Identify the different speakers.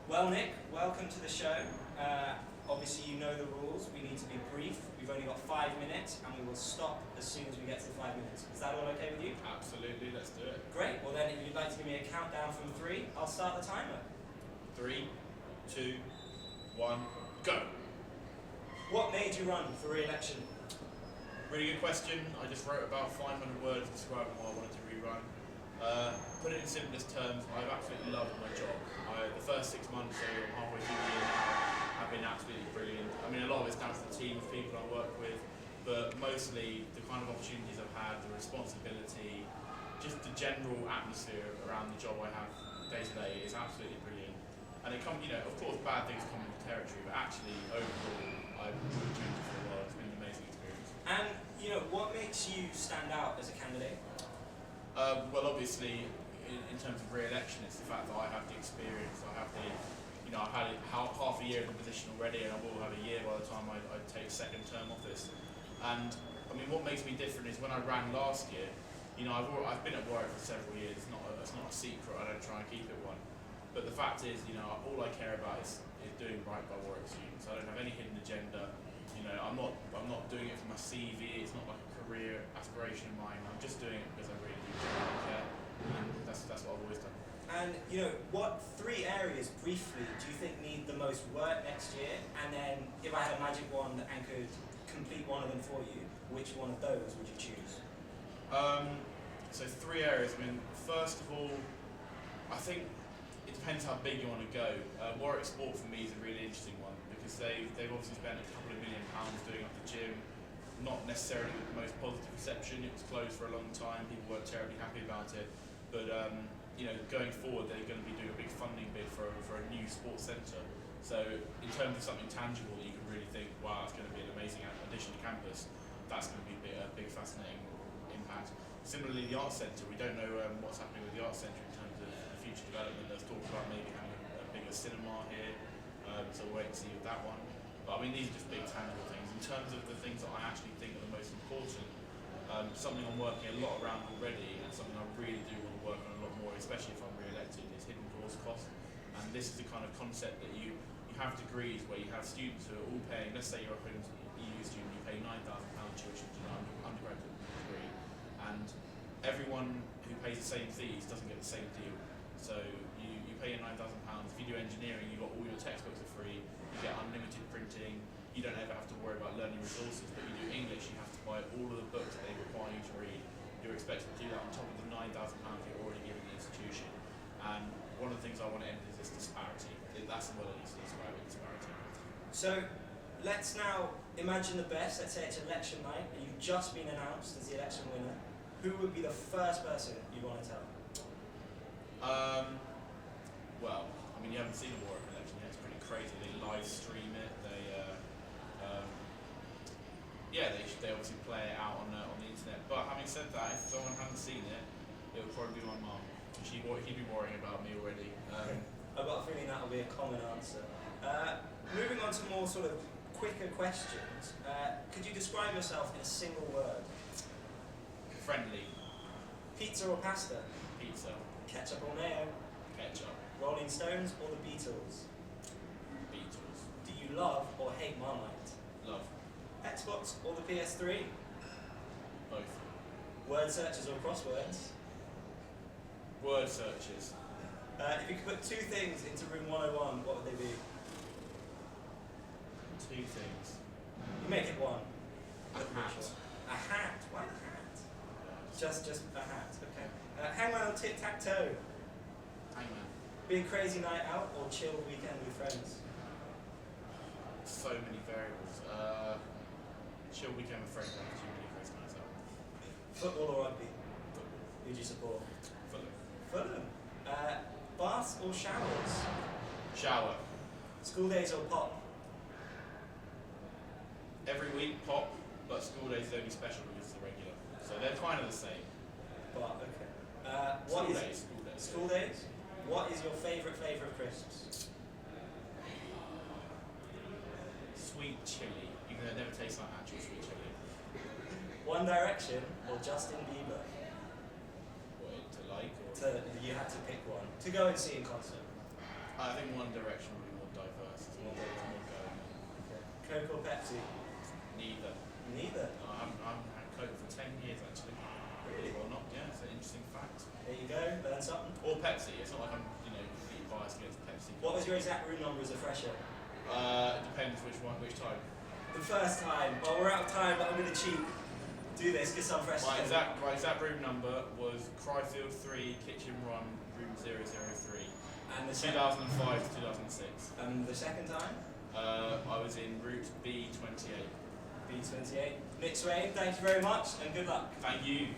Speaker 1: Well, Nick, welcome to the show. Obviously, you know the rules. We need to be brief. We've only got 5 minutes, and we will stop as soon as we get to the 5 minutes. Is that all okay with you?
Speaker 2: Absolutely, let's do it.
Speaker 1: Great. Well, then, if you'd like to give me a countdown from 3, I'll start the timer.
Speaker 2: 3, 2, 1, go.
Speaker 1: What made you run for re-election?
Speaker 2: Really good question. I just wrote about 500 words describing why I wanted to rerun. Put it in simplest terms, I've absolutely loved my job. The first 6 months, so I'm halfway through the year now, have been absolutely brilliant. I mean, a lot of it's down to the team of people I work with, but mostly the kind of opportunities I've had, the responsibility, just the general atmosphere around the job I have day to day is absolutely brilliant. And it comes, of course, bad things come with the territory, but actually, overall, I would change it for the world. It's been an amazing experience.
Speaker 1: And, what makes you stand out as a candidate?
Speaker 2: Well, obviously, in terms of re-election, it's the fact that I have the experience. I have the, I've had half a year in the position already, and I will have a year by the time I take second term office. And I mean, what makes me different is when I ran last year, I've been at Warwick for several years. It's not a secret. I don't try and keep it one. But the fact is, all I care about is doing right by Warwick students. I don't have any hidden agenda. I'm not doing it for my CV. It's not like a career aspiration of mine. I'm just doing it because I really do care, and that's what I've always done.
Speaker 1: And what 3 areas briefly do you think need the most work next year? And then, if I had a magic wand and could complete one of them for you, which one of those would you choose?
Speaker 2: So 3 areas. I mean, first of all, I think it depends how big you want to go. Warwick Sport for me is a really interesting one because they've obviously spent a couple of £1 million doing up the gym. Not necessarily with the most positive reception. It was closed for a long time. People weren't terribly happy about it. But going forward, they're going to be doing a big funding bid for a new sports centre. So in terms of something tangible that you can really think, wow, it's going to be an amazing addition to campus, that's going to be a big fascinating impact. Similarly, the Arts Centre, we don't know what's happening with the Arts Centre in terms of the future development. There's talk about maybe having a bigger cinema here, so we'll wait and see with that one. But I mean, these are just big tangible things. In terms of the things that I actually think are the most important, something I'm working a lot around already, and something I really do want to work on a lot more, especially if I'm re-elected, is hidden course cost. And this is the kind of concept that you have degrees where you have students who are all paying, let's say you're a EU student, you pay £9,000 tuition to an undergraduate degree, and everyone who pays the same fees doesn't get the same deal. So you pay your £9,000, if you do engineering, you got all your textbooks are free, you get unlimited printing, you don't ever have to worry about learning resources, but you do English, you have to buy all of the books that they require you to read. You're expected to do that on top of the £9,000 you're already giving the institution. And one of the things I want to end is this disparity. That's the word I use to describe it, disparity.
Speaker 1: So let's now imagine the best. Let's say it's election night and you've just been announced as the election winner. Who would be the first person you want to tell?
Speaker 2: Well, I mean, you haven't seen the Warwick election yet. It's pretty crazy. They live stream it. They obviously play it out on the internet. But having said that, if someone hasn't seen it, it would probably be my mum. He'd be worrying about me already.
Speaker 1: I've got a feeling that'll be a common answer. Moving on to more sort of quicker questions, could you describe yourself in a single word?
Speaker 2: Friendly.
Speaker 1: Pizza or pasta?
Speaker 2: Pizza.
Speaker 1: Ketchup or mayo?
Speaker 2: Ketchup.
Speaker 1: Rolling Stones or the Beatles?
Speaker 2: Beatles.
Speaker 1: Do you love or hate Marmite?
Speaker 2: Love.
Speaker 1: Xbox or the PS3?
Speaker 2: Both.
Speaker 1: Word searches or crosswords?
Speaker 2: Word searches.
Speaker 1: If you could put 2 things into room 101, what would they be?
Speaker 2: 2 things.
Speaker 1: You make it 1.
Speaker 2: A hat.
Speaker 1: A hat? Why a hat? Just a hat, okay. Hangman or tic-tac-toe?
Speaker 2: Hangman.
Speaker 1: Big crazy night out or chill weekend with friends?
Speaker 2: So many variables. Chill weekend with friends, too many crazy nights out.
Speaker 1: Football or rugby?
Speaker 2: Football.
Speaker 1: Who do you support?
Speaker 2: Fulham.
Speaker 1: Fulham. Baths or showers?
Speaker 2: Shower.
Speaker 1: School days or pop?
Speaker 2: Every week pop, but school days is only special because it's the regular. So they're kind of the same.
Speaker 1: But, okay.
Speaker 2: School days.
Speaker 1: School days? What is your favourite flavour of crisps?
Speaker 2: Sweet chili, even though it never tastes like actual sweet chili.
Speaker 1: One Direction or Justin Bieber?
Speaker 2: What, to like? Or
Speaker 1: You had to pick one. To go and see in concert.
Speaker 2: I think One Direction will be more diverse. It's more going.
Speaker 1: Coke or Pepsi?
Speaker 2: Neither.
Speaker 1: Neither.
Speaker 2: I haven't had Coke for 10 years actually.
Speaker 1: Really?
Speaker 2: Or not? Yeah, it's an interesting fact.
Speaker 1: There you go, learn something.
Speaker 2: Or Pepsi. It's not like I'm, completely biased against Pepsi.
Speaker 1: What was your exact room number as a fresher?
Speaker 2: It depends which time.
Speaker 1: The first time. Well, we're out of time, but I'm going to cheat. Do this, get some fresh.
Speaker 2: My exact room number was Cryfield 3, Kitchen Run, room 003.
Speaker 1: And the
Speaker 2: 2005 to 2006.
Speaker 1: And the second time?
Speaker 2: I was in route B28.
Speaker 1: B28. Nick Swain, thank you very much and good luck.
Speaker 2: Thank you.